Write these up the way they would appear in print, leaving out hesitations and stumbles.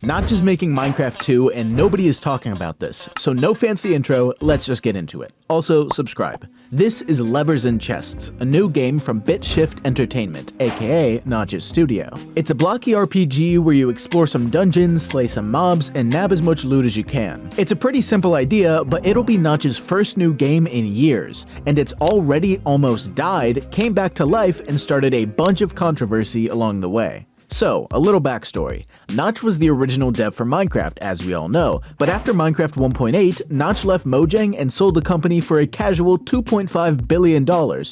Notch is making Minecraft 2 and nobody is talking about this, so no fancy intro, let's just get into it. Also, subscribe. This is Levers and Chests, a new game from BitShift Entertainment, aka Notch's studio. It's a blocky RPG where you explore some dungeons, slay some mobs, and nab as much loot as you can. It's a pretty simple idea, but it'll be Notch's first new game in years, and it's already almost died, came back to life, and started a bunch of controversy along the way. So, a little backstory. Notch was the original dev for Minecraft, as we all know, but after Minecraft 1.8, Notch left Mojang and sold the company for a casual $2.5 billion,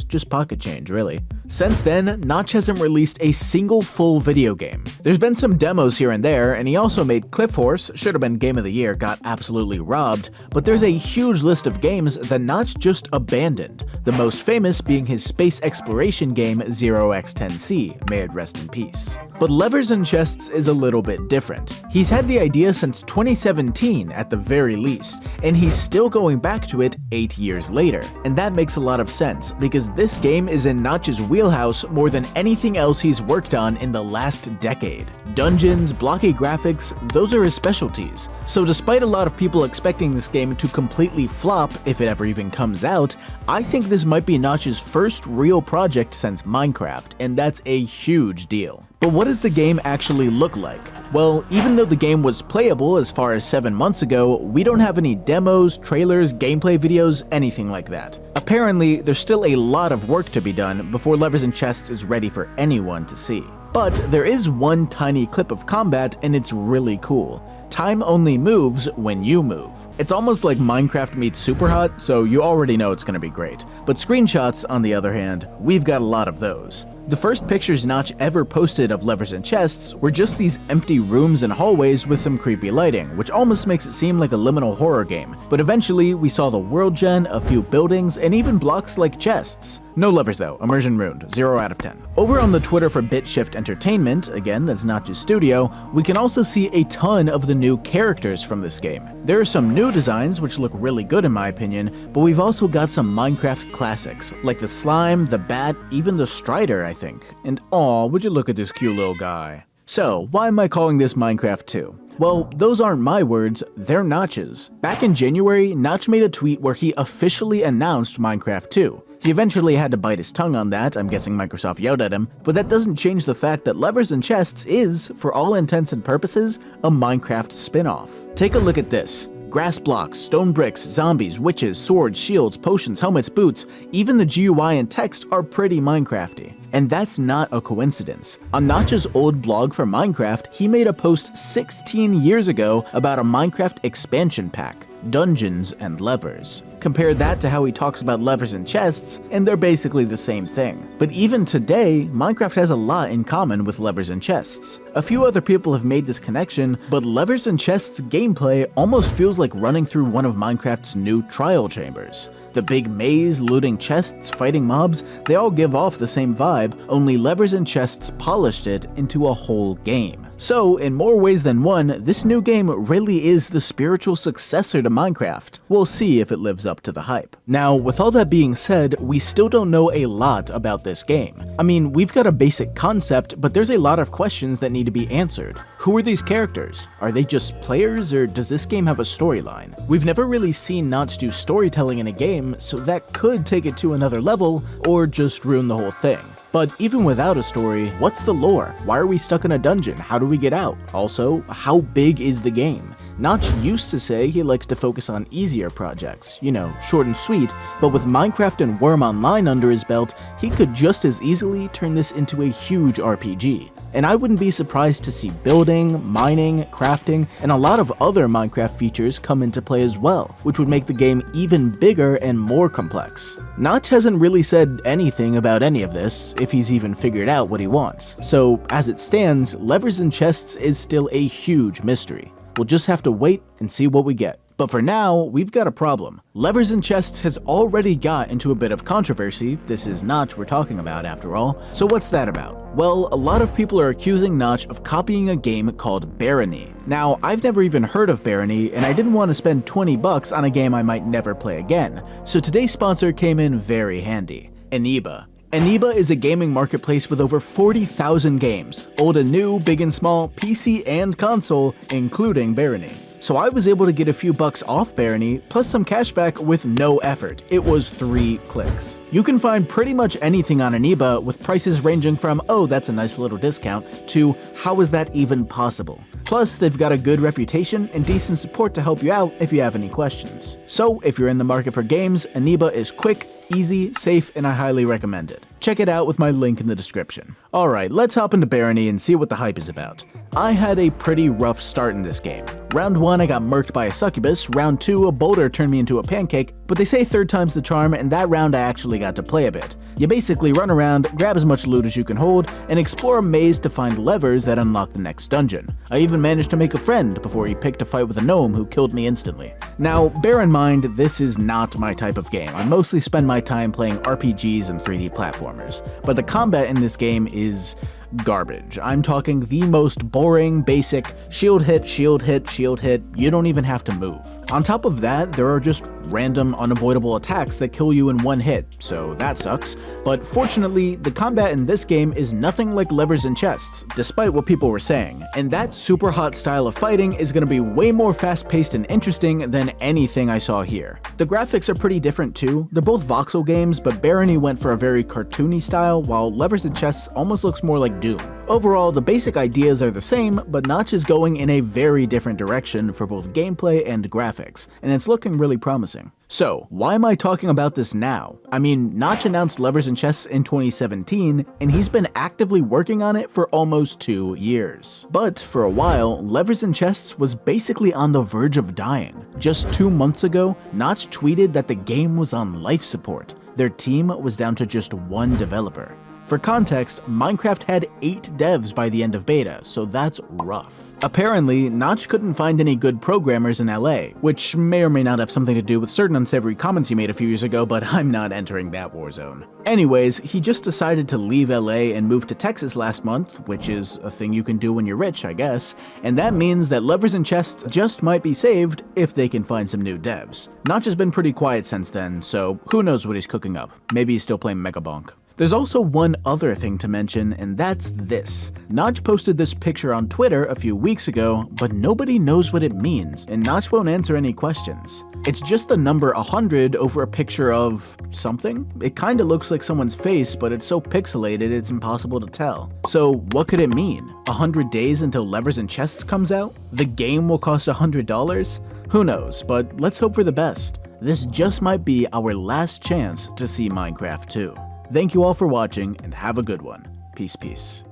just pocket change really. Since then, Notch hasn't released a single full video game. There's been some demos here and there, and he also made Cliff Horse, should have been Game of the Year, got absolutely robbed, but there's a huge list of games that Notch just abandoned, the most famous being his space exploration game 0x10C, may it rest in peace. But Levers and Chests is a little bit different. He's had the idea since 2017 at the very least, and he's still going back to it 8 years later. And that makes a lot of sense, because this game is in Notch's wheelhouse more than anything else he's worked on in the last decade. Dungeons, blocky graphics, those are his specialties. So despite a lot of people expecting this game to completely flop if it ever even comes out, I think this might be Notch's first real project since Minecraft, and that's a huge deal. But what does the game actually look like? Well, even though the game was playable as far as 7 months ago, we don't have any demos, trailers, gameplay videos, anything like that. Apparently, there's still a lot of work to be done before Levers and Chests is ready for anyone to see. But there is one tiny clip of combat, and it's really cool. Time only moves when you move. It's almost like Minecraft meets Superhot, so you already know it's gonna be great. But screenshots, on the other hand, we've got a lot of those. The first pictures Notch ever posted of Levers and Chests were just these empty rooms and hallways with some creepy lighting, which almost makes it seem like a liminal horror game. But eventually, we saw the world gen, a few buildings, and even blocks like chests. No levers though, immersion ruined, 0 out of 10. Over on the Twitter for BitShift Entertainment, again that's Notch's studio, we can also see a ton of the new characters from this game. There are some new designs which look really good in my opinion, but we've also got some Minecraft classics, like the slime, the bat, even the strider I think. And aw, would you look at this cute little guy. So, why am I calling this Minecraft 2? Well, those aren't my words, they're Notch's. Back in January, Notch made a tweet where he officially announced Minecraft 2. He eventually had to bite his tongue on that, I'm guessing Microsoft yelled at him, but that doesn't change the fact that Levers and Chests is, for all intents and purposes, a Minecraft spin-off. Take a look at this. Grass blocks, stone bricks, zombies, witches, swords, shields, potions, helmets, boots, even the GUI and text are pretty Minecrafty. And that's not a coincidence. On Notch's old blog for Minecraft, he made a post 16 years ago about a Minecraft expansion pack, Dungeons and Levers. Compare that to how he talks about Levers and Chests, and they're basically the same thing. But even today, Minecraft has a lot in common with Levers and Chests. A few other people have made this connection, but Levers and Chests gameplay almost feels like running through one of Minecraft's new trial chambers. The big maze, looting chests, fighting mobs, they all give off the same vibe, only Levers and Chests polished it into a whole game. So, in more ways than one, this new game really is the spiritual successor to Minecraft. We'll see if it lives up to the hype. Now, with all that being said, we still don't know a lot about this game. I mean, we've got a basic concept, but there's a lot of questions that need to be answered. Who are these characters? Are they just players, or does this game have a storyline? We've never really seen Notch do storytelling in a game, so that could take it to another level, or just ruin the whole thing. But even without a story, what's the lore? Why are we stuck in a dungeon? How do we get out? Also, how big is the game? Notch used to say he likes to focus on easier projects, you know, short and sweet, but with Minecraft and Worm Online under his belt, he could just as easily turn this into a huge RPG. And I wouldn't be surprised to see building, mining, crafting, and a lot of other Minecraft features come into play as well, which would make the game even bigger and more complex. Notch hasn't really said anything about any of this, if he's even figured out what he wants. So, as it stands, Levers and Chests is still a huge mystery. We'll just have to wait and see what we get. But for now, we've got a problem. Levers and Chests has already got into a bit of controversy. This is Notch we're talking about after all. So what's that about? Well, a lot of people are accusing Notch of copying a game called Barony. Now, I've never even heard of Barony, and I didn't want to spend 20 bucks on a game I might never play again. So today's sponsor came in very handy. Aniba. Aniba is a gaming marketplace with over 40,000 games, old and new, big and small, PC and console, including Barony. So I was able to get a few bucks off Barony, plus some cashback with no effort. It was 3 clicks. You can find pretty much anything on Aniba with prices ranging from, oh, that's a nice little discount, to how is that even possible? Plus, they've got a good reputation and decent support to help you out if you have any questions. So if you're in the market for games, Aniba is quick, easy, safe, and I highly recommend it. Check it out with my link in the description. Alright, let's hop into Barony and see what the hype is about. I had a pretty rough start in this game. Round 1 I got murked by a succubus, round 2 a boulder turned me into a pancake, but they say third time's the charm, and that round I actually got to play a bit. You basically run around, grab as much loot as you can hold, and explore a maze to find levers that unlock the next dungeon. I even managed to make a friend before he picked a fight with a gnome who killed me instantly. Now, bear in mind, this is not my type of game. I mostly spend my time playing RPGs and 3D platformers, but the combat in this game is garbage. I'm talking the most boring, basic, shield hit, shield hit, shield hit, you don't even have to move. On top of that, there are just random unavoidable attacks that kill you in one hit, so that sucks. But fortunately, the combat in this game is nothing like levers and chests, despite what people were saying, and that super hot style of fighting is going to be way more fast-paced and interesting than anything I saw here. The graphics are pretty different too. They're both voxel games, but Barony went for a very cartoony style, while levers and chests almost looks more like Doom. Overall, the basic ideas are the same, but Notch is going in a very different direction for both gameplay and graphics, and it's looking really promising. So, why am I talking about this now? I mean, Notch announced Levers and Chests in 2017, and he's been actively working on it for almost 2 years. But for a while, Levers and Chests was basically on the verge of dying. Just 2 months ago, Notch tweeted that the game was on life support. Their team was down to just 1 developer. For context, Minecraft had 8 devs by the end of beta, so that's rough. Apparently, Notch couldn't find any good programmers in LA, which may or may not have something to do with certain unsavory comments he made a few years ago, but I'm not entering that war zone. Anyways, he just decided to leave LA and move to Texas last month, which is a thing you can do when you're rich, I guess, and that means that Levers and Chests just might be saved if they can find some new devs. Notch has been pretty quiet since then, so who knows what he's cooking up. Maybe he's still playing Megabonk. There's also one other thing to mention, and that's this. Notch posted this picture on Twitter a few weeks ago, but nobody knows what it means, and Notch won't answer any questions. It's just the number 100 over a picture of something? It kinda looks like someone's face, but it's so pixelated it's impossible to tell. So what could it mean? 100 days until Levers and Chests comes out? The game will cost $100? Who knows, but let's hope for the best. This just might be our last chance to see Minecraft 2. Thank you all for watching, and have a good one. Peace, peace.